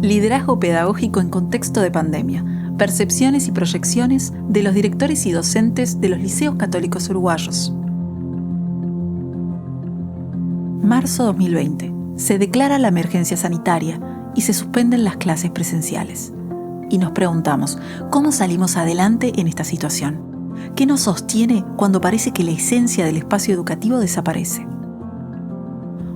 Liderazgo pedagógico en contexto de pandemia. Percepciones y proyecciones de los directores y docentes de los liceos católicos uruguayos. Marzo 2020. Se declara la emergencia sanitaria y se suspenden las clases presenciales. Y nos preguntamos, ¿cómo salimos adelante en esta situación? ¿Qué nos sostiene cuando parece que la esencia del espacio educativo desaparece?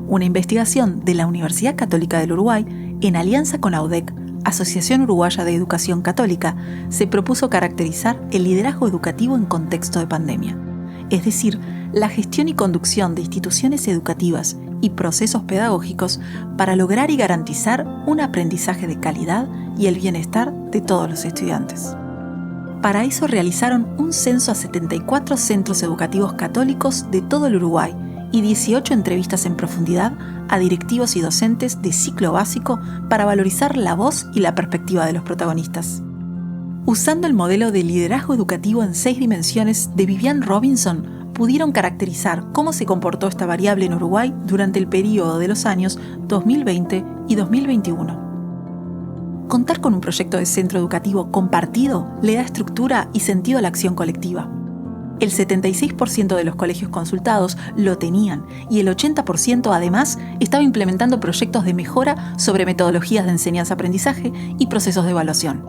Una investigación de la Universidad Católica del Uruguay, en alianza con AUDEC, Asociación Uruguaya de Educación Católica, se propuso caracterizar el liderazgo educativo en contexto de pandemia, es decir, la gestión y conducción de instituciones educativas y procesos pedagógicos para lograr y garantizar un aprendizaje de calidad y el bienestar de todos los estudiantes. Para eso realizaron un censo a 74 centros educativos católicos de todo el Uruguay y 18 entrevistas en profundidad a directivos y docentes de ciclo básico para valorizar la voz y la perspectiva de los protagonistas. Usando el modelo de liderazgo educativo en 6 dimensiones de Vivian Robinson, pudieron caracterizar cómo se comportó esta variable en Uruguay durante el período de los años 2020 y 2021. Contar con un proyecto de centro educativo compartido le da estructura y sentido a la acción colectiva. El 76% de los colegios consultados lo tenían y el 80% además estaba implementando proyectos de mejora sobre metodologías de enseñanza-aprendizaje y procesos de evaluación.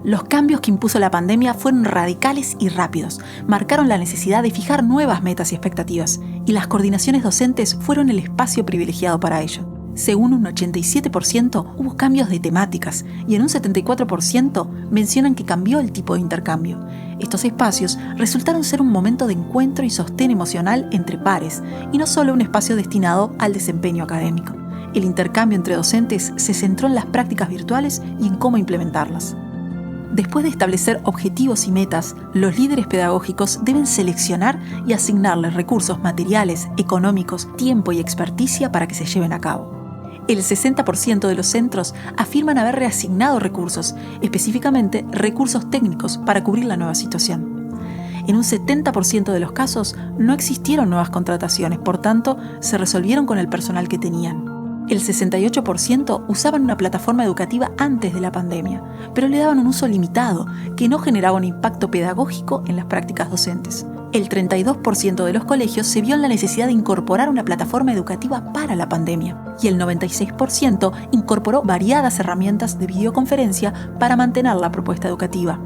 Los cambios que impuso la pandemia fueron radicales y rápidos, marcaron la necesidad de fijar nuevas metas y expectativas, y las coordinaciones docentes fueron el espacio privilegiado para ello. Según un 87%, hubo cambios de temáticas y en un 74% mencionan que cambió el tipo de intercambio. Estos espacios resultaron ser un momento de encuentro y sostén emocional entre pares y no solo un espacio destinado al desempeño académico. El intercambio entre docentes se centró en las prácticas virtuales y en cómo implementarlas. Después de establecer objetivos y metas, los líderes pedagógicos deben seleccionar y asignarles recursos materiales, económicos, tiempo y experticia para que se lleven a cabo. El 60% de los centros afirman haber reasignado recursos, específicamente recursos técnicos, para cubrir la nueva situación. En un 70% de los casos no existieron nuevas contrataciones, por tanto, se resolvieron con el personal que tenían. El 68% usaban una plataforma educativa antes de la pandemia, pero le daban un uso limitado, que no generaba un impacto pedagógico en las prácticas docentes. El 32% de los colegios se vio en la necesidad de incorporar una plataforma educativa para la pandemia, y el 96% incorporó variadas herramientas de videoconferencia para mantener la propuesta educativa.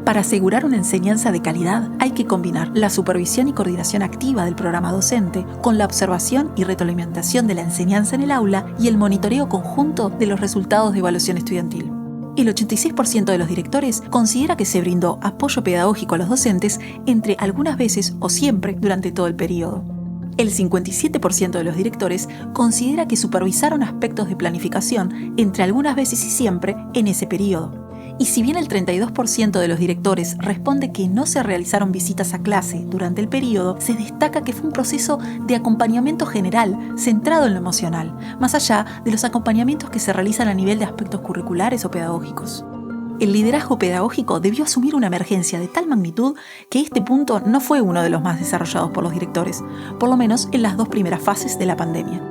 Para asegurar una enseñanza de calidad, hay que combinar la supervisión y coordinación activa del programa docente con la observación y retroalimentación de la enseñanza en el aula y el monitoreo conjunto de los resultados de evaluación estudiantil. El 86% de los directores considera que se brindó apoyo pedagógico a los docentes entre algunas veces o siempre durante todo el periodo. El 57% de los directores considera que supervisaron aspectos de planificación entre algunas veces y siempre en ese periodo. Y si bien el 32% de los directores responde que no se realizaron visitas a clase durante el periodo, se destaca que fue un proceso de acompañamiento general centrado en lo emocional, más allá de los acompañamientos que se realizan a nivel de aspectos curriculares o pedagógicos. El liderazgo pedagógico debió asumir una emergencia de tal magnitud que este punto no fue uno de los más desarrollados por los directores, por lo menos en las 2 primeras fases de la pandemia.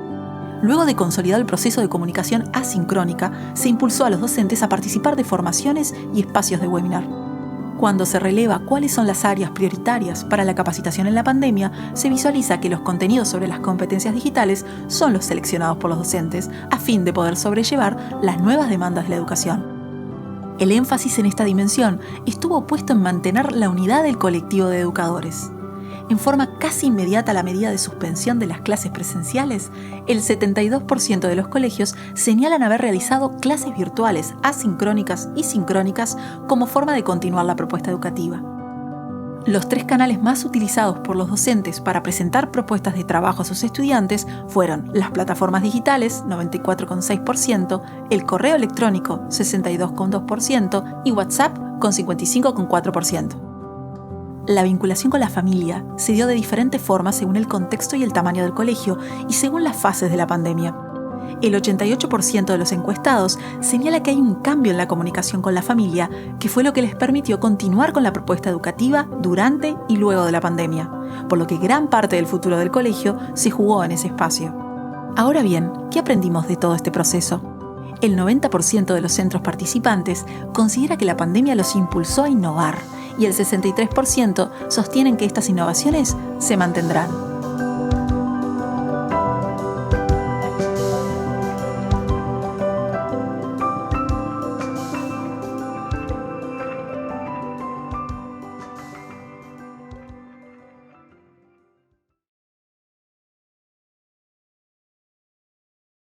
Luego de consolidar el proceso de comunicación asincrónica, se impulsó a los docentes a participar de formaciones y espacios de webinar. Cuando se releva cuáles son las áreas prioritarias para la capacitación en la pandemia, se visualiza que los contenidos sobre las competencias digitales son los seleccionados por los docentes a fin de poder sobrellevar las nuevas demandas de la educación. El énfasis en esta dimensión estuvo puesto en mantener la unidad del colectivo de educadores. En forma casi inmediata a la medida de suspensión de las clases presenciales, el 72% de los colegios señalan haber realizado clases virtuales asincrónicas y sincrónicas como forma de continuar la propuesta educativa. Los 3 canales más utilizados por los docentes para presentar propuestas de trabajo a sus estudiantes fueron las plataformas digitales, 94,6%, el correo electrónico, 62,2% y WhatsApp, con 55,4%. La vinculación con la familia se dio de diferentes formas según el contexto y el tamaño del colegio y según las fases de la pandemia. El 88% de los encuestados señala que hay un cambio en la comunicación con la familia, que fue lo que les permitió continuar con la propuesta educativa durante y luego de la pandemia, por lo que gran parte del futuro del colegio se jugó en ese espacio. Ahora bien, ¿qué aprendimos de todo este proceso? El 90% de los centros participantes considera que la pandemia los impulsó a innovar y el 63% sostienen que estas innovaciones se mantendrán.